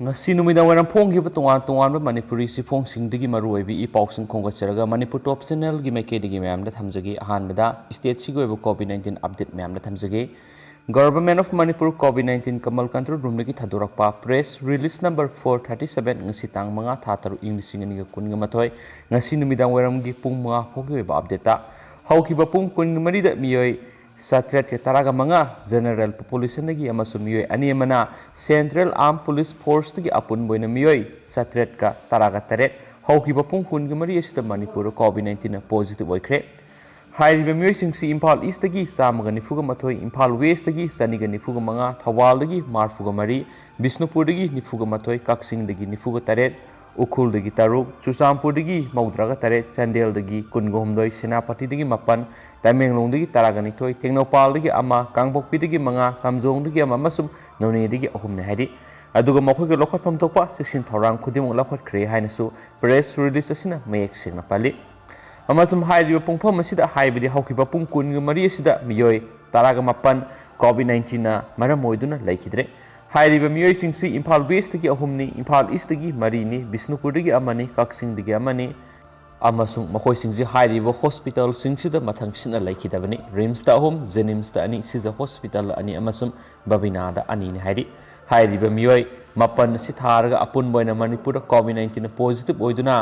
ngasi numidang waram phonggiba tongan manipuri sifongsingdagi maruoibi I pausing khongatjaraga manipur top channel gi maikedi mayamda thamjagi ahanbada state sigoiba covid-19 update mayamda thamjagi government of manipur covid-19 kamal control room lagi thadorakpa press release number 437 ngasi tang manga tha taru inglising ani ga kunga mathoi ngasi numidang waram gi pung manga phogiba update ta haukiba pung kun mari da miyoi Satret ke taraga manga general population lagi amasum miyoi ani mana central armed police force lagi apun boina miyoi satret ka taraga taret hauki bapung kun gemari asida manipur covid-19 positive oikre hairiba miyoi singsi impal east lagi samaga nifuga mathoi impal west lagi saniga nifuga manga thawal lagi marfuga mari bisnupur lagi nifuga mathoi kaksing lagi nifuga taret ukhul dagi taruk chusampur dagi maudraga taret chandel dagi kungomdoi senapati dagi mapan Tamenglong dagi taragani toy Tengnopal dagi ama Kangbokpi dagi manga Kamjong dagi ama masum noni dagi ahumne hadi aduga makhoi lokhat pamtokpa section thorang khudimong lokhat khre hainasu press release asina mayek singna pali amasum hairiba pungpham asida haibidi haukiba pungkun mari asida miyoi taraga mapan covid-19 na maramoiduna laikidre hairiba miyoi singsi Imphal West dagi ahumni Imphal East dagi mari ni Bisnupur dagi amani Kaksing dagi amani amasung makhoi singji hairiba hospital singsida mathang sina laikidabani rims ta home jenims ta ani sija hospital ani amasum babina da ani ni hairiba miyoi mapan si tharaga apun boina manipur covid-19 positive oiduna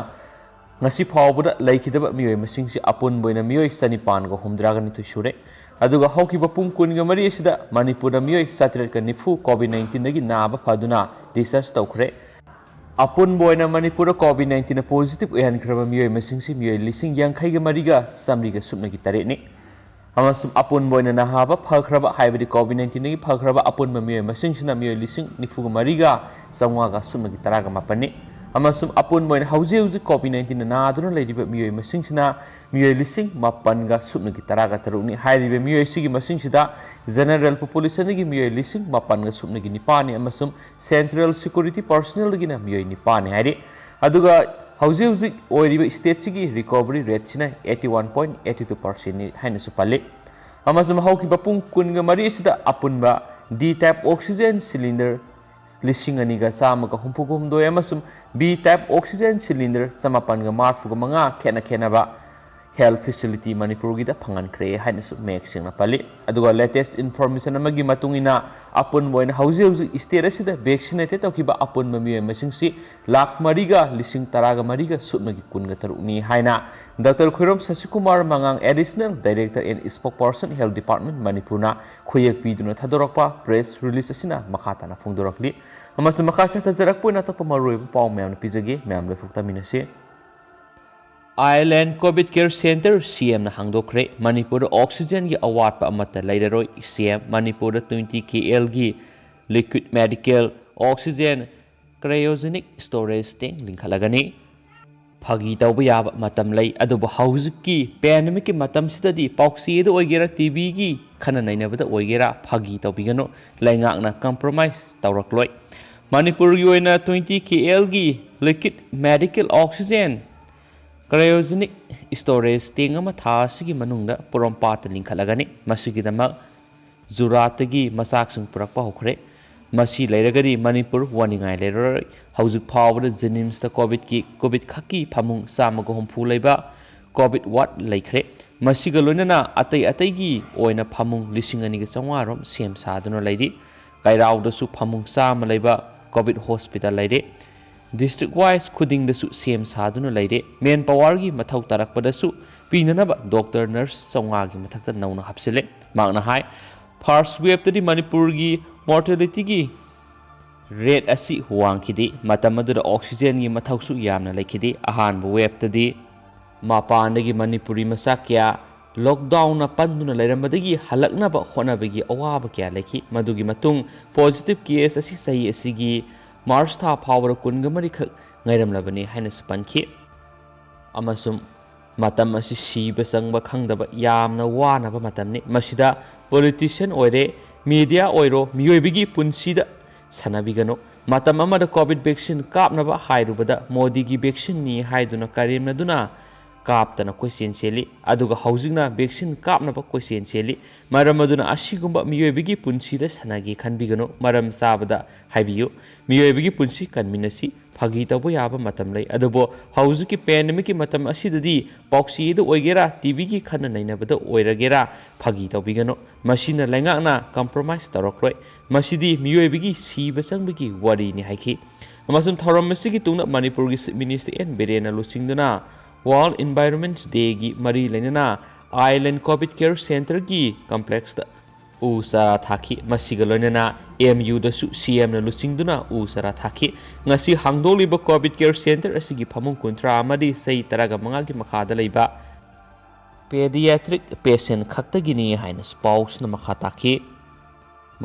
ngasi phawbuda laikidaba miyoi masingsi apun boina miyoi sanipan go humdraga ni sure aduga haukiba pung kunga mari asida manipur miyoi satret ka nifu covid-19 dagi naba phaduna research tawkhre apun boina manipur covid-19 positive oyan khraba miyoi masingsi miyoi lising yankhai ga mariga samriga supnagi tareni amasum apun boina nahaba phakraba haibidi covid-19 gi phakraba apun miyoi masingsina miyoi lising nifuga mariga samwa ga supnagi taraga mapani amasum apun boina hauji covid-19 na aduna leiriba miyoi masingsina miyoi lising mapan ga supnagi taraga taruni hairiba miyoi sigi masingsida general population gi miyoi lising mapan ga supnagi nipani amasum central security personnel gi na miyoi nipani hairi aduga hauji oiriba state sigi recovery rate sina 81.82% ni hainasu palle amasum hauki bapung kunga mari sida apunba D type oxygen cylinder lising aniga samaga humpugumdoi amasum B type oxygen cylinder samapan ga marfuga manga khena ba health facility manipur gi da phangan khre hainasu mek singna pali aduga latest information amagi matungina apun boina hauji state asida vaccinated tokiba apun mami masingsi lakh mariga lising taraga mariga supnagi kunga taruni haina Dr. Khairam Sasikumar Mangang additional director and spokesperson health department manipurna khoyak piduna thadorakpa press release asina makhata na phongdorakli amasum makhasa tajarakpuna to pamaroi paw mem pijage mem le fuktaminase Island COVID Care Center CM na hangdokre Manipur oxygen gi award pa amata lairoi CM Manipur 20 KL gi liquid medical oxygen cryogenic storage tank linkhalagani phagi tawba yaba matam lay aduba hauziki pandemic ki matam sidadi pauksi do oigera TB gi khana nainabada oigera phagi tawbigano laingak na compromise tawrakloi Manipur gi oina 20 KL gi liquid medical oxygen cryogenic storage tank ama tha sigi manungda porompata linkhalagani masigidama zuratagi masak sung purakpa hokre masi lairagadi Manipur waningai lairoi haujuk phawda jenims ta covid khaki phamung samago hompu leiba covid wat laikre masiga loinana atai gi oina phamung lising ani ga changwa rom sem saduna lairi kairau da su phamung sama leiba covid hospital laire district wise khuding da su sem saduna laire main power gi mathau tarakpada su pinanaba doctor nurse changwa gi mathakta nauna hapsile magna hai first wave tadi Manipur gi mortality gi rate asi huangkidi matamadura oxygen gi mathausu yamna laikidi ahanba wave tadi mapandagi Manipuri masakya lockdown na panduna lairambadagi halaknaba honabagi awaba kya laiki madugi matung positive case asi sahi asigi March tha phawra kungamari khak ngairamlabani haina spanki amasum matam asi siba sangba khangdaba yamna wanaba matamni masida politician oire media oiro miyoibigi punsida sanabigano matam amada covid vaccine kapnaba hairubada modi gi vaccine ni haiduna karimnaduna कापतना question सेली अदुगा हौजिंगना vaccine कापनबा question सेली मरम अदुना असिगुंबा मियोइबगी पुंसीदा सनागी खनबिगनो मरम साबदा हाइबियो मियोइबगी पुंसी कनमिनसी फगी तबो याबा मतम लै अदुबो हौजिकी पेंडेमिक की मतम असिददी पॉक्सीदो ओइगेरा टीबी की खन नैनबदा ओइरगेरा फगी तबिगनो मसिना लैंगाकना कंप्रोमाइज तौरक्रोय मसिदी मियोइबगी सीबा संबगी वारीनि हाइखि अमसुम थौरम मसिगी तुंगना मणिपुर की चीफ मिनिस्टर एन बिरेना लुसिंगदुना वर्ल्ड एनवायरनमेंट डे की मरी लेना आइलैंड कोविड केयर सेंटर की कॉम्प्लेक्स उ सारा थाखी मसिगा लोइनना एमयू दसु सीएम न लुसिंगदुना उ सारा थाखी ngasi hangdoliba covid care center asigi phamung kuntra amadi sei taraga manga gi makhada leiba pediatric patient khaktagini haina spouse na makha takhi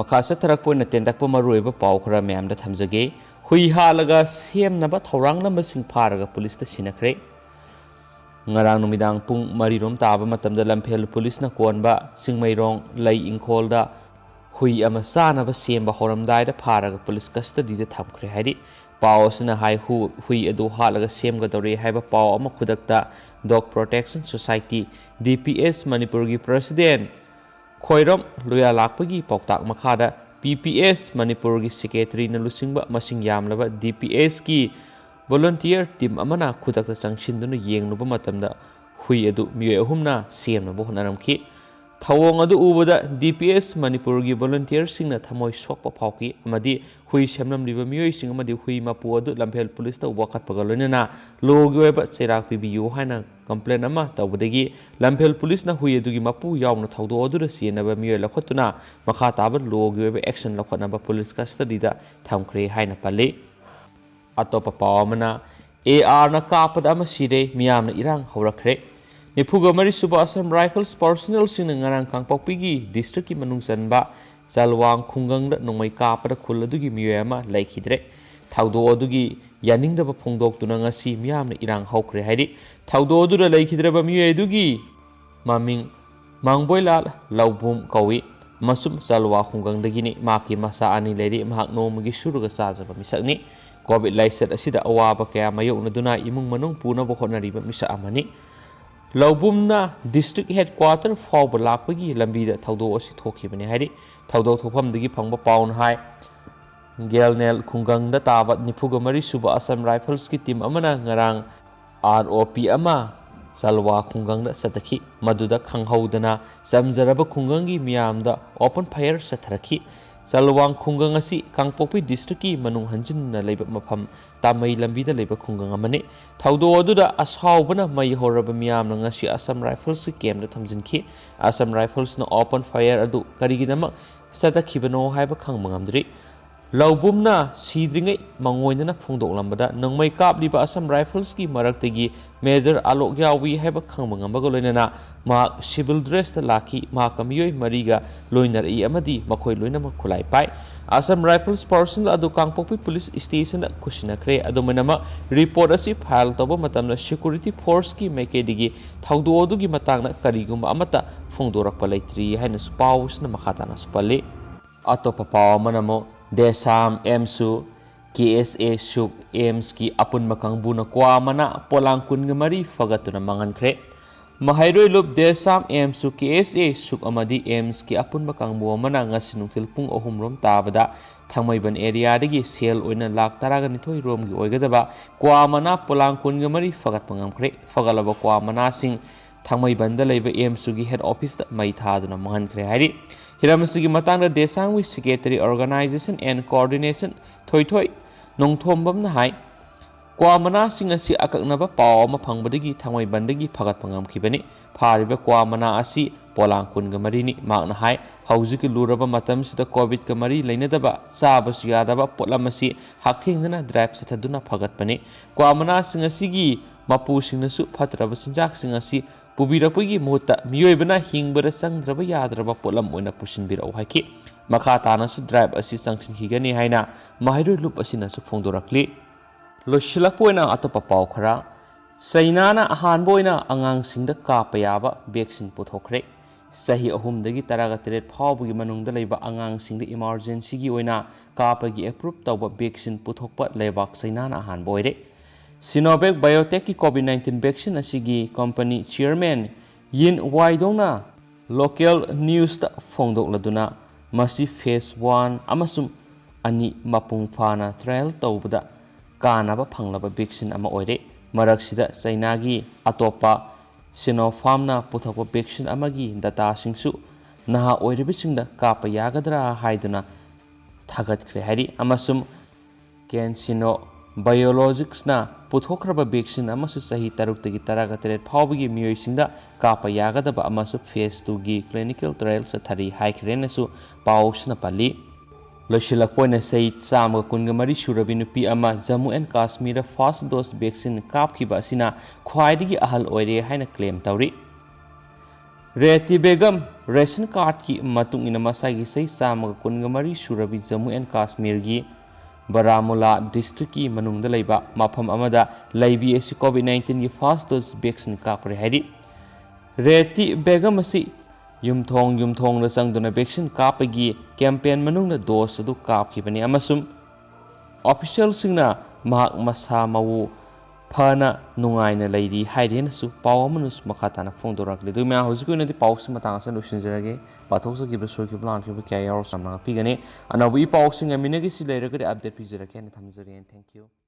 makha sa tarak poina tendakpa maruiba pau khara myam da thamjage hui halaga sem na ba thorang na masing pharaga police ta sinakre ngarang numidang pung marirom taba matamda lamphel police na konba singmairong lai ingkhol da hui ama sana ba semba horamdai da pharaga police custody da thamkhre haidi pau sina hai hui adu halaga semga dore haiba pau ama khudakta dog protection society dps manipur gi president khoirom loya lakpagi pauktak makhada pps manipur gi secretary na lusingba masing yamlaba dps ki volunteer team amana khudakta changshinduna yengnuba matamda hui adu miyo ahumna semna bo honaramki thawong adu ubada dps manipur gi volunteer singna thamoi sokpa phauki amadi hui semnam liba miyoi sing amadi hui mapu adu lamphel police ta wakat pagalonena logi weba cherak pibiyu haina complaint ama tawdagi lamphel police na hui adu gi mapu yawna thawdo adu ra sienaba miyoi lakhotuna makha tabar logi weba action lakhotnaba police custody da thamkhre haina pali atopa pawamana AR na kapada ama sire miyamna irang horakre nipuga mari suba asam rifles personnel sing ngarang kangpokpigi district ki manung sanba jalwang khungang da nongmai kapada khuladugi miyama laikhidre thawdo adugi yaning da phongdok tuna ngasi miyamna irang hokre haidi thawdo adu da laikhidre ba miyai dugi maming mangboilal laubum kawi masum jalwa khungang dagini maki masa ani leri mahak nomagi suruga sajaba misakni covid laiset asida awaba kaya mayokna duna imung manung puna bokhonari ba misa amani laubumna district headquarter fawba lakpagi lambi da thawdo asi thokhibani haidi thawdo thofam dagi phangba paun hai gelnel khungang da tabat nipuga mari suba asam rifles ki team amana ngarang ROP ama salwa khungang da satakhi maduda khanghaudana samjaraba khungang gi miyam da open fire satharakhi salwang khungang asi kangpokpi district ki manung hanjin na leiba mafam tamai lambi da leiba khungang amani thawdo aduda ashaubana mai horaba miyam na ngasi asam rifles ki kem da thamjinki asam rifles na open fire adu karigidama satakhibano haiba khangmangamdri laubumna sidringai mangoinana phongdoklambada nangmai kapliba asam rifles ki maraktagi major alok yawi haiba khangmangambaga loinana ma civil dress ta laki ma kamiyoi mariga loinar I amadi makhoi loinama khulai pai asam rifles personnel adu kangpokpi police station da khusinakre adumanama report asi file toba matamna security force ki makedigi thawdo adu gi matangna karigumba amata phongdorakpa leitri haina spouse na makhatana spali atopa pawamanamo desam emsu KSA suk ems ki apun makangbu na kwa mana polangkun ngamari fagatuna mangankre mahairoi lup desam emsu KSA suk amadi ems ki apun makangbu mana ngasinungtil pung ohumrom tabada thangmaiban area dagi sel oina lak taraga nithoi rom gi oigadaba kwa mana polangkun ngamari fagat pangamkre fagalaba kwa mana sing thangmaiban da leiba emsu gi head office da mai thaduna mangankre hari hiramasugi matangda desangwi secretary organization and coordination thoithoi nongthombam na hai kwa mana sing asi akaknaba paw ma phangbadagi thangmai bandagi phagat pangam khibani phariba kwa mana asi polangkun ga marini makna hai haujiki luraba matam sida covid ga mari leinadaba sabasu yadaba polamasi hakthengna drive sathaduna phagat pani kwa mana sing asigi mapu singnasu phatraba sinjak sing asi pubirakpagi muhutta miyoibana hingbara sangdraba yadraba polam oina pusinbirau haiki makha tanasu drive asi sangsinhigani haina mahairoi lup asina su phongdorakli losilakpoina atopa paw khara sainana ahaanba oina angang singda Kappa yaba vaccine puthokre sahi ahumdagi taraga teret phawbugi manungda leiba angang singda emergency gi oina Kappa gi approve tawba vaccine puthokpa leibak sainana ahaanba oire Sinovac Biotech की COVID-19 vaccine asigi company chairman Yin Waidongna local news ta phongdokladuna masi phase 1 amasum ani mapung phana trial tawbada kanaba phanglaba vaccine ama oire maraksida China gi atopa Sinopharm na puthokpa vaccine amagi data singsu naha oiribisingda kapa yagadra haiduna thagatkhre hari amasum Kensino Biologics na puthokraba vaccine amasu sahi taruktagi taraga teret phawbigi mioisingda kapa yagadaba amasu phase 2 gi clinical trials thari haikrenasu pausna pali losilakpoina sei chama kunga mari surabi nupi ama Jammu and Kashmir first dose vaccine kapkiba asina khwaidigi ahal oire haina claim tawri Reti Begum ration card ki matung ina masagi sei chama kunga mari surabi Jammu and Kashmir gi Baramulla district ki manungda leiba mafam amada leibi asi COVID-19 ki first dose vaccine kapre hari Reti Begum asi yumthong na sangduna vaccine kapagi campaign manungna dose adu kapkibani amasum official singna mahak masa mau phana nungaina leiri hairena su pawamanus makhatana phongdorakle du ma hojikuna di pawsi matang sa lusinjarage pathoksa ki besor ki plan ki kya yar samna pigane anawi pawsing aminagi si leira update pijara ke thamjare. Thank you.